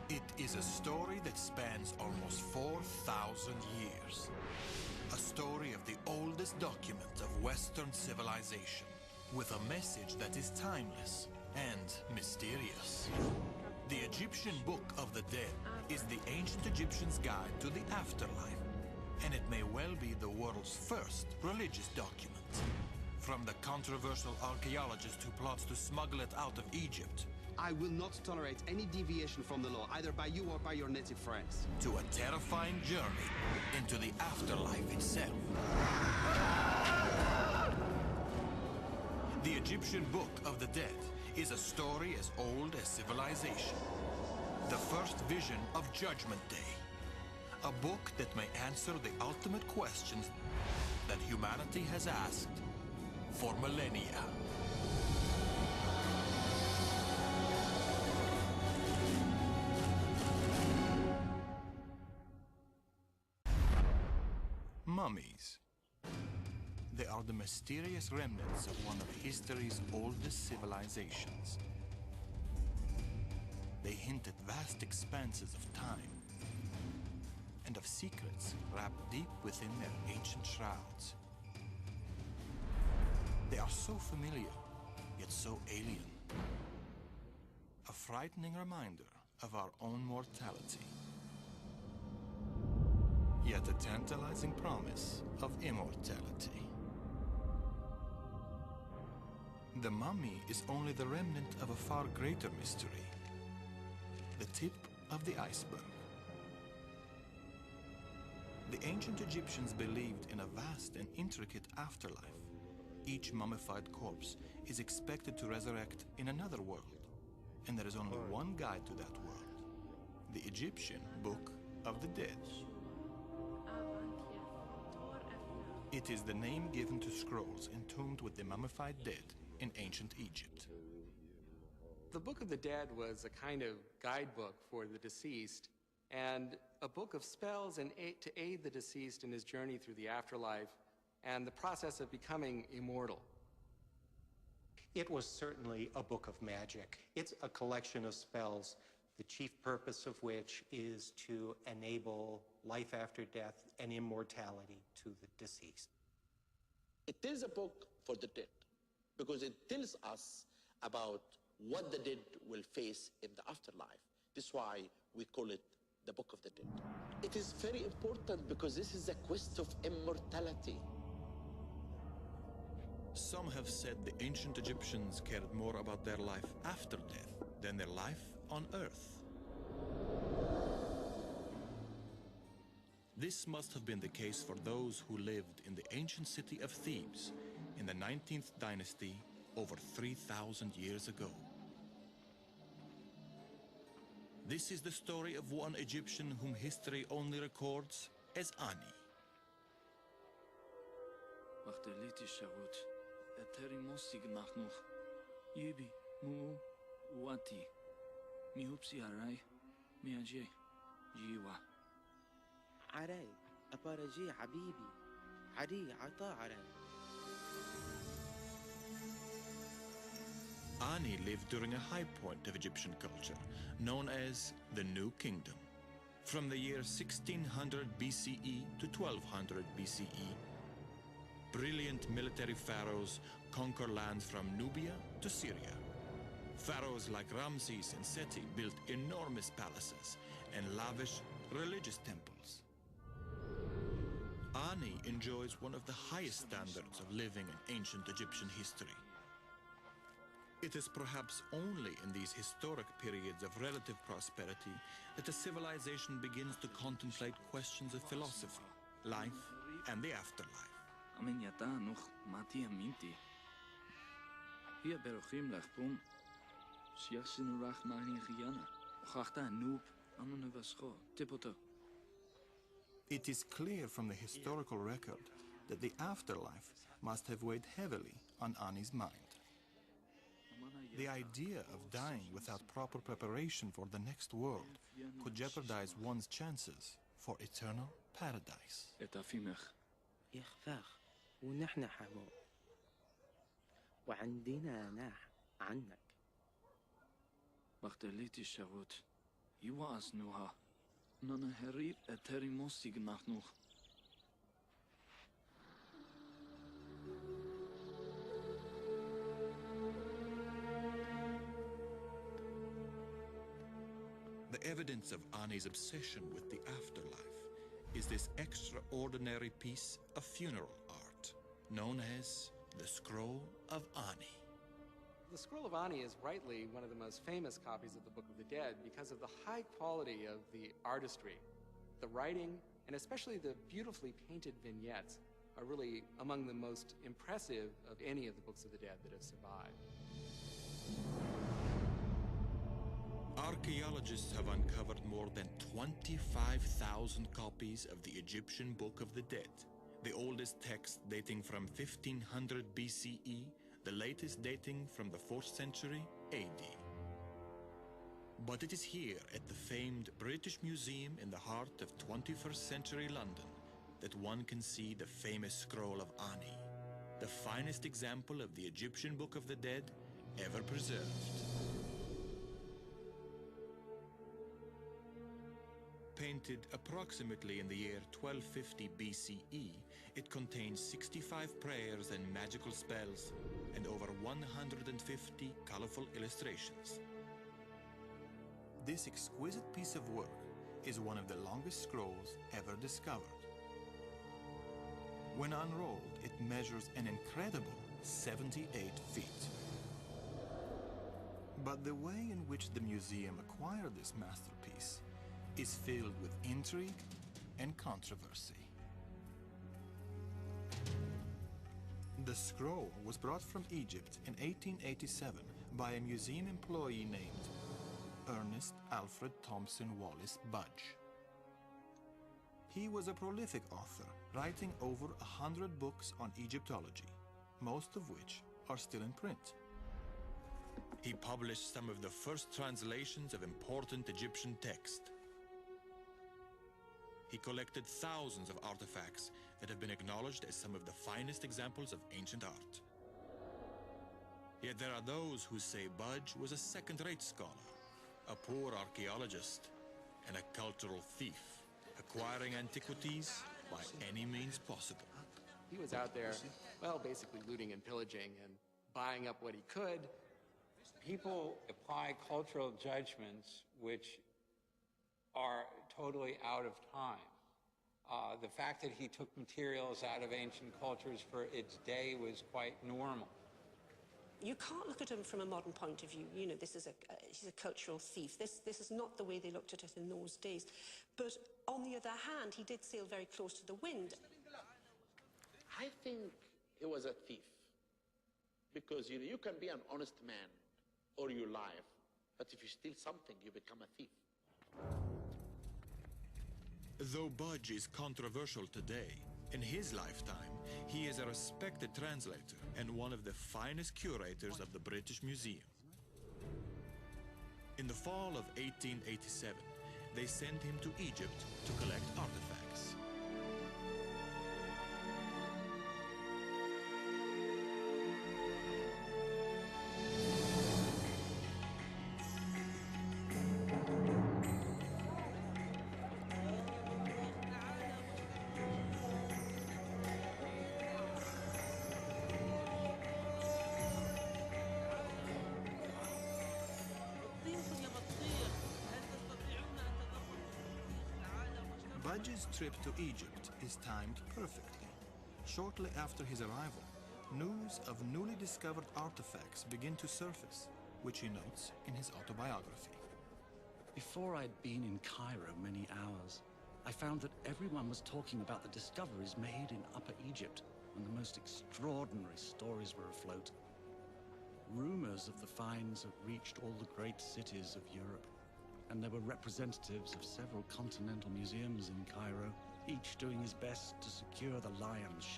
It is a story that spans almost 4,000 years. A story of the oldest document of Western civilization, with a message that is timeless and mysterious. The Egyptian Book of the Dead is the ancient Egyptians' guide to the afterlife, and it may well be the world's first religious document. From the controversial archaeologist who plots to smuggle it out of Egypt, I will not tolerate any deviation from the law, either by you or by your native friends. To a terrifying journey into the afterlife itself. The Egyptian Book of the Dead is a story as old as civilization. The first vision of Judgment Day. A book that may answer the ultimate questions that humanity has asked for millennia. Mummies. They are the mysterious remnants of one of history's oldest civilizations. They hint at vast expanses of time and of secrets wrapped deep within their ancient shrouds. They are so familiar, yet so alien. A frightening reminder of our own mortality. Yet a tantalizing promise of immortality. The mummy is only the remnant of a far greater mystery. The tip of the iceberg. The ancient Egyptians believed in a vast and intricate afterlife. Each mummified corpse is expected to resurrect in another world, and there is only one guide to that world: the Egyptian Book of the Dead. It is the name given to scrolls entombed with the mummified dead in ancient Egypt. The Book of the Dead was a kind of guidebook for the deceased, and a book of spells and to aid the deceased in his journey through the afterlife and the process of becoming immortal. It was certainly a book of magic. It's a collection of spells, the chief purpose of which is to enable life after death and immortality to the deceased. It is a book for the dead because it tells us about what the dead will face in the afterlife. That's why we call it the Book of the Dead. It is very important because this is a quest of immortality. Some have said the ancient Egyptians cared more about their life after death than their life on Earth. This must have been the case for those who lived in the ancient city of Thebes in the 19th dynasty over 3,000 years ago. This is the story of one Egyptian whom history only records as Ani. عراي أبارجي حبيبي عري عطا عراي. Ani lived during a high point of Egyptian culture, known as the New Kingdom. From the year 1600 BCE to 1200 BCE, brilliant military pharaohs conquered lands from Nubia to Syria. Pharaohs like Ramses and Seti built enormous palaces and lavish religious temples. Ani enjoys one of the highest standards of living in ancient Egyptian history. It is perhaps only in these historic periods of relative prosperity that a civilization begins to contemplate questions of philosophy, life, and the afterlife. It is clear from the historical record that the afterlife must have weighed heavily on Ani's mind. The idea of dying without proper preparation for the next world could jeopardize one's chances for eternal paradise. يخفاخ ونحن حمو وعندنا ناح عنك. وقت الليتي الشغوت Iwas nuha. Nana herit eteri mosig nachnuch. The evidence of Ani's obsession with the afterlife is this extraordinary piece of funeral art known as the Scroll of Ani. The Scroll of Ani is rightly one of the most famous copies of the Book of the Dead because of the high quality of the artistry. The writing, and especially the beautifully painted vignettes, are really among the most impressive of any of the Books of the Dead that have survived. Archaeologists have uncovered more than 25,000 copies of the Egyptian Book of the Dead, the oldest text dating from 1500 BCE, the latest dating from the 4th century AD. But it is here at the famed British Museum in the heart of 21st century London that one can see the famous Scroll of Ani, the finest example of the Egyptian Book of the Dead ever preserved. Painted approximately in the year 1250 BCE, it contains 65 prayers and magical spells and over 150 colorful illustrations. This exquisite piece of work is one of the longest scrolls ever discovered. When unrolled, it measures an incredible 78 feet. But the way in which the museum acquired this masterpiece is filled with intrigue and controversy. The scroll was brought from Egypt in 1887 by a museum employee named Ernest Alfred Thompson Wallace Budge. He was a prolific author, writing over 100 books on Egyptology, most of which are still in print. He published some of the first translations of important Egyptian texts. He collected thousands of artifacts that have been acknowledged as some of the finest examples of ancient art. Yet there are those who say Budge was a second-rate scholar, a poor archaeologist, and a cultural thief, acquiring antiquities by any means possible. He was out there, well, basically looting and pillaging and buying up what he could. People apply cultural judgments which are totally out of time. The fact that he took materials out of ancient cultures for its day was quite normal. You can't look at him from a modern point of view. You know, he's a cultural thief. This is not the way they looked at it in those days. But on the other hand, he did sail very close to the wind. I think he was a thief. Because you can be an honest man all your life, but if you steal something, you become a thief. Though Budge is controversial today, in his lifetime, he is a respected translator and one of the finest curators of the British Museum. In the fall of 1887, they sent him to Egypt to collect artifacts. Budge's trip to Egypt is timed perfectly. Shortly after his arrival, news of newly discovered artifacts begin to surface, which he notes in his autobiography. Before I'd been in Cairo many hours, I found that everyone was talking about the discoveries made in Upper Egypt, and the most extraordinary stories were afloat. Rumors of the finds have reached all the great cities of Europe, and there were representatives of several continental museums in Cairo, each doing his best to secure the lion's share.